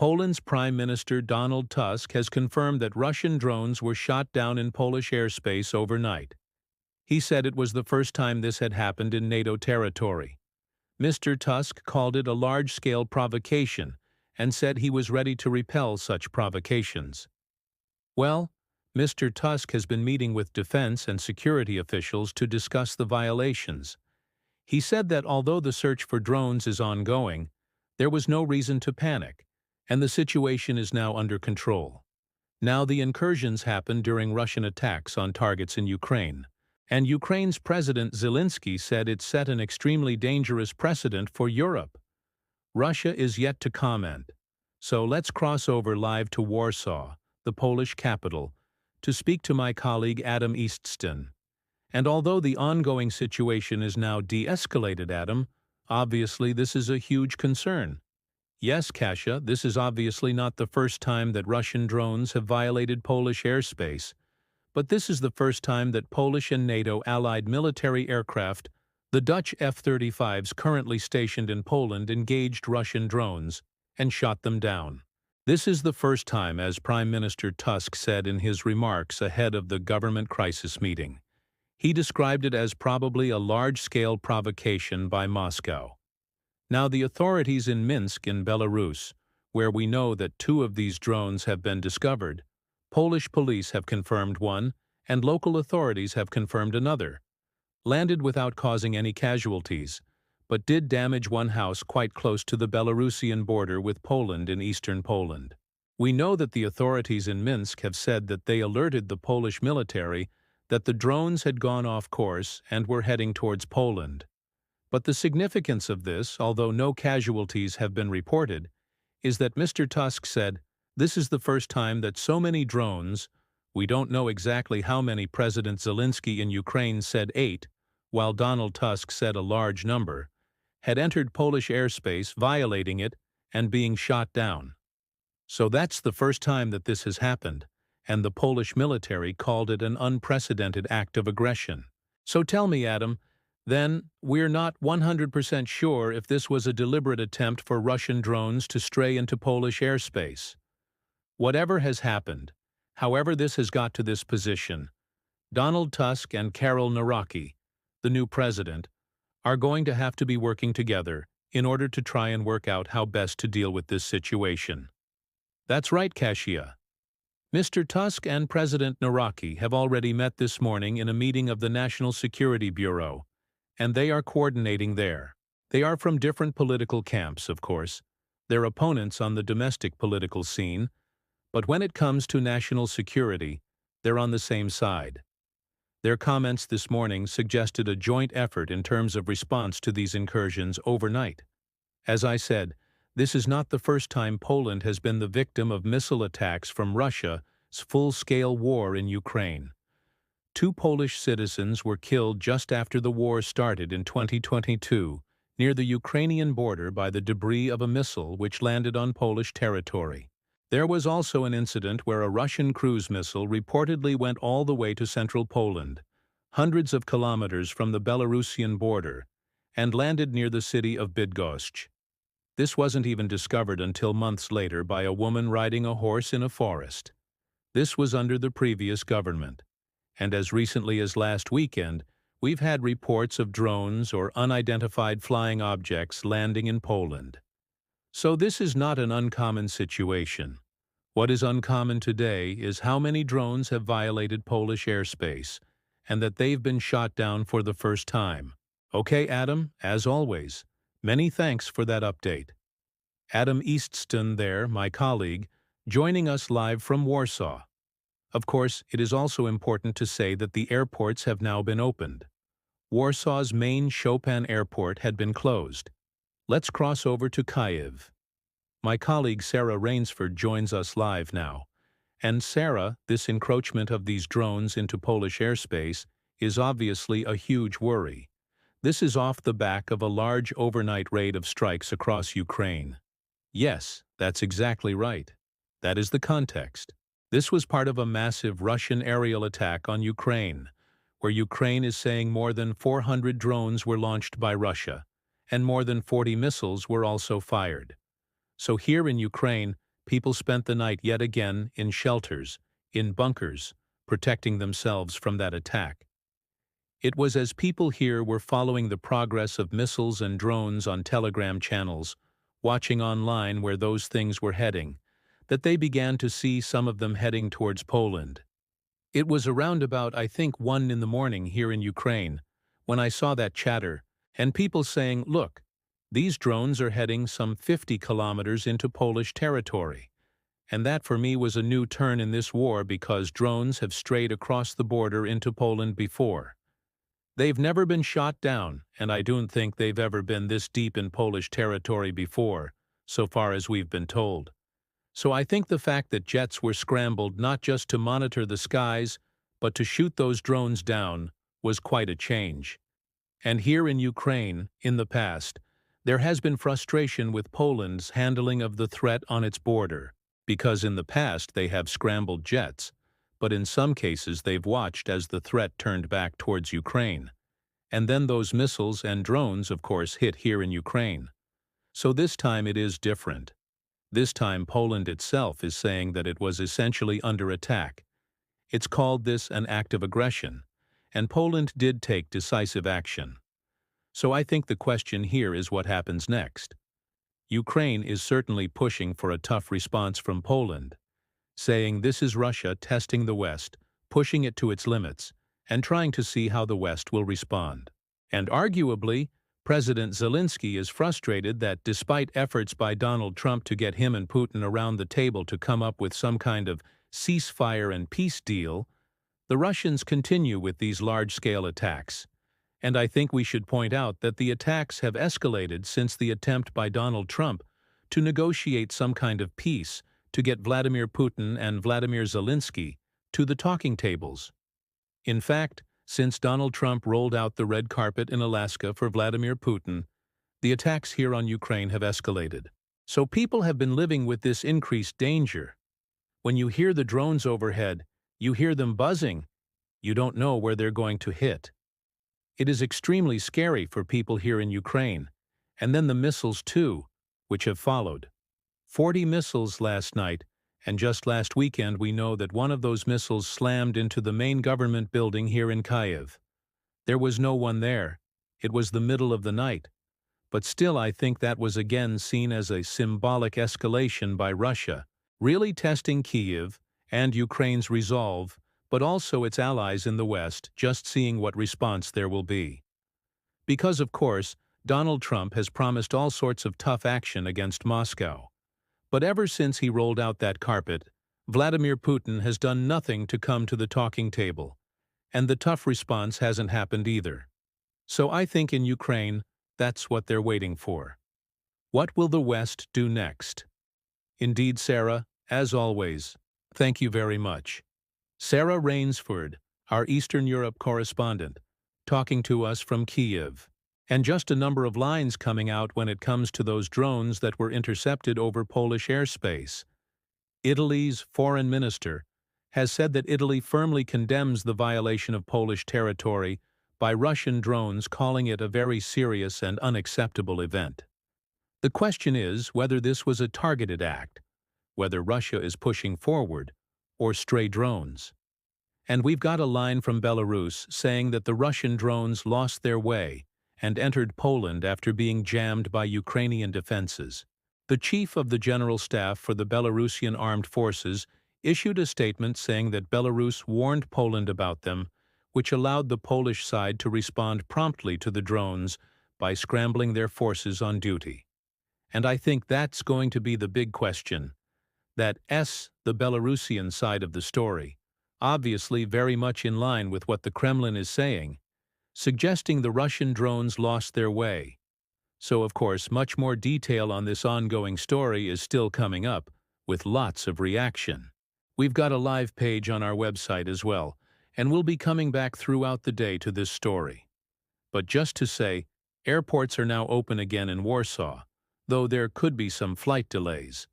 Poland's Prime Minister Donald Tusk has confirmed that Russian drones were shot down in Polish airspace overnight. He said it was the first time this had happened in NATO territory. Mr. Tusk called it a large-scale provocation and said he was ready to repel such provocations. Well, Mr. Tusk has been meeting with defense and security officials to discuss the violations. He said that although the search for drones is ongoing, there was no reason to panic, and the situation is now under control. Now the incursions happened during Russian attacks on targets in Ukraine, and Ukraine's President Zelensky said it set an extremely dangerous precedent for Europe. Russia is yet to comment, so let's cross over live to Warsaw, the Polish capital, to speak to my colleague Adam Eastston. And although the ongoing situation is now de-escalated, Adam, obviously this is a huge concern. Yes, Kasia, this is obviously not the first time that Russian drones have violated Polish airspace, but this is the first time that Polish and NATO allied military aircraft, the Dutch F-35s currently stationed in Poland, engaged Russian drones and shot them down. This is the first time, as Prime Minister Tusk said in his remarks ahead of the government crisis meeting. He described it as probably a large-scale provocation by Moscow. Now, the authorities in Minsk in Belarus, where we know that 2 of these drones have been discovered, Polish police have confirmed one, and local authorities have confirmed another, landed without causing any casualties, but did damage one house quite close to the Belarusian border with Poland in eastern Poland. We know that the authorities in Minsk have said that they alerted the Polish military that the drones had gone off course and were heading towards Poland. But the significance of this, although no casualties have been reported, is that Mr. Tusk said, this is the first time that so many drones, we don't know exactly how many. President Zelensky in Ukraine said 8, while Donald Tusk said a large number, had entered Polish airspace, violating it, and being shot down. So that's the first time that this has happened, and the Polish military called it an unprecedented act of aggression. So tell me, Adam, then we're not 100% sure if this was a deliberate attempt for Russian drones to stray into Polish airspace. Whatever has happened, however this has got to this position, Donald Tusk and Karol Nawrocki, the new president, are going to have to be working together in order to try and work out how best to deal with this situation. That's right, Kasia. Mr. Tusk and President Nawrocki have already met this morning in a meeting of the National Security Bureau, and they are coordinating there. They are from different political camps, of course. They're opponents on the domestic political scene, but when it comes to national security, they're on the same side. Their comments this morning suggested a joint effort in terms of response to these incursions overnight. As I said, this is not the first time Poland has been the victim of missile attacks from Russia's full-scale war in Ukraine. 2 Polish citizens were killed just after the war started in 2022 near the Ukrainian border by the debris of a missile which landed on Polish territory. There was also an incident where a Russian cruise missile reportedly went all the way to central Poland, hundreds of kilometers from the Belarusian border, and landed near the city of Bydgoszcz. This wasn't even discovered until months later by a woman riding a horse in a forest. This was under the previous government, and as recently as last weekend, we've had reports of drones or unidentified flying objects landing in Poland. So this is not an uncommon situation. What is uncommon today is how many drones have violated Polish airspace, and that they've been shot down for the first time. Okay, Adam, as always, many thanks for that update. Adam Eastston there, my colleague, joining us live from Warsaw. Of course, it is also important to say that the airports have now been opened. Warsaw's main Chopin airport had been closed. Let's cross over to Kyiv. My colleague Sarah Rainsford joins us live now. And Sarah, this encroachment of these drones into Polish airspace is obviously a huge worry. This is off the back of a large overnight raid of strikes across Ukraine. Yes, that's exactly right. That is the context. This was part of a massive Russian aerial attack on Ukraine, where Ukraine is saying more than 400 drones were launched by Russia, and more than 40 missiles were also fired. So here in Ukraine, People spent the night yet again in shelters, in bunkers, protecting themselves from that attack. It was as people here were following the progress of missiles and drones on Telegram channels, watching online where those things were heading, that they began to see some of them heading towards Poland. It was around about, I think, 1 in the morning here in Ukraine, when I saw that chatter, and people saying, look, these drones are heading some 50 kilometers into Polish territory. And that for me was a new turn in this war because drones have strayed across the border into Poland before. They've never been shot down, and I don't think they've ever been this deep in Polish territory before, so far as we've been told. So I think the fact that jets were scrambled not just to monitor the skies, but to shoot those drones down, was quite a change. And here in Ukraine, in the past, there has been frustration with Poland's handling of the threat on its border, because in the past they have scrambled jets, but in some cases they've watched as the threat turned back towards Ukraine. And then those missiles and drones, of course, hit here in Ukraine. So this time it is different. This time Poland itself is saying that it was essentially under attack. It's called this an act of aggression, and Poland did take decisive action. So I think the question here is what happens next. Ukraine is certainly pushing for a tough response from Poland, saying this is Russia testing the West, pushing it to its limits, and trying to see how the West will respond. And arguably, President Zelensky is frustrated that despite efforts by Donald Trump to get him and Putin around the table to come up with some kind of ceasefire and peace deal, the Russians continue with these large-scale attacks. And I think we should point out that the attacks have escalated since the attempt by Donald Trump to negotiate some kind of peace to get Vladimir Putin and Vladimir Zelensky to the talking tables. In fact, since Donald Trump rolled out the red carpet in Alaska for Vladimir Putin, the attacks here on Ukraine have escalated. So people have been living with this increased danger. When you hear the drones overhead, you hear them buzzing. You don't know where they're going to hit. It is extremely scary for people here in Ukraine, and then the missiles too, which have followed. 40 missiles last night, and just last weekend we know that one of those missiles slammed into the main government building here in Kyiv. There was no one there. It was the middle of the night. But still I think that was again seen as a symbolic escalation by Russia, really testing Kyiv and Ukraine's resolve, but also its allies in the West, just seeing what response there will be. Because, of course, Donald Trump has promised all sorts of tough action against Moscow. But ever since he rolled out that carpet, Vladimir Putin has done nothing to come to the talking table, and the tough response hasn't happened either. So I think in Ukraine, that's what they're waiting for. What will the West do next? Indeed, Sarah, as always, thank you very much. Sarah Rainsford, our Eastern Europe correspondent, talking to us from Kyiv. And just a number of lines coming out when it comes to those drones that were intercepted over Polish airspace. Italy's foreign minister has said that Italy firmly condemns the violation of Polish territory by Russian drones, calling it a very serious and unacceptable event. The question is whether this was a targeted act, whether Russia is pushing forward, or stray drones. And we've got a line from Belarus saying that the Russian drones lost their way and entered Poland after being jammed by Ukrainian defenses. The chief of the General Staff for the Belarusian Armed Forces issued a statement saying that Belarus warned Poland about them, which allowed the Polish side to respond promptly to the drones by scrambling their forces on duty. And I think that's going to be the big question. The Belarusian side of the story, obviously very much in line with what the Kremlin is saying, suggesting the Russian drones lost their way. So, of course, much more detail on this ongoing story is still coming up, with lots of reaction. We've got a live page on our website as well, and we'll be coming back throughout the day to this story. But just to say, airports are now open again in Warsaw, though there could be some flight delays.